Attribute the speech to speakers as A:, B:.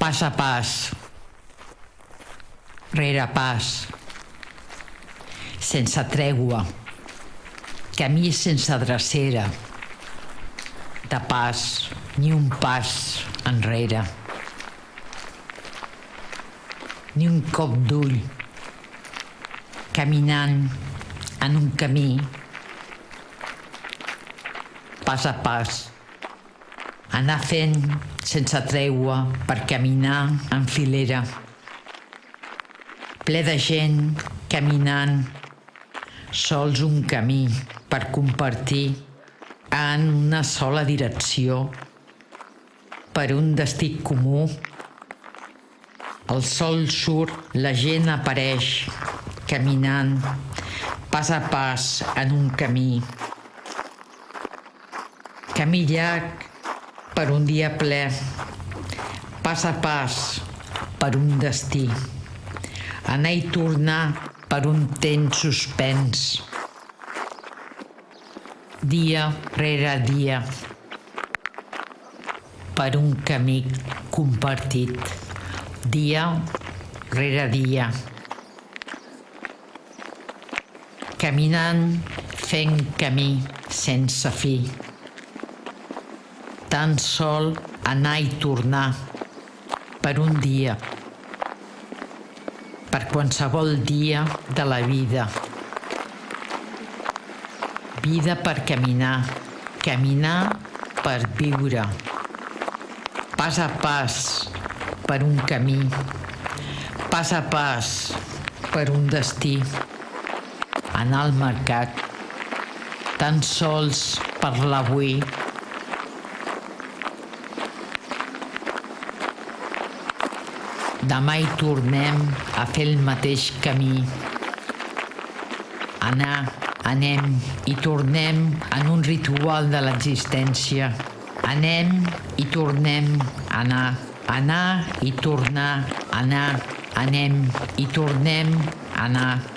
A: Pas a pas, rere pas, sense tregua, camí sense drecera, de pas, ni un pas enrere, ni un cop d'ull, caminant en un camí, pas a pas, anar fent sense tregua per caminar en filera, ple de gent caminant sols un camí per compartir en una sola direcció per un destí comú. El sol surt, la gent apareix caminant pas a pas en un camí. Camí llarg per un dia ple, pas a pas per un destí, anar i tornar per un temps suspens, dia rere dia, per un camí compartit, dia rere dia, caminant fent camí sense fi, tan sol anar i tornar per un dia, per qualsevol dia de la vida. Vida per caminar, caminar per viure, pas a pas per un camí, pas a pas per un destí, anar al mercat, tan sols per l'avui. Demà hi tornem a fer el mateix camí. Anem i tornem en un ritual de l'existència. Anem i tornem a anar i tornar a anar. Anem i tornem a anar.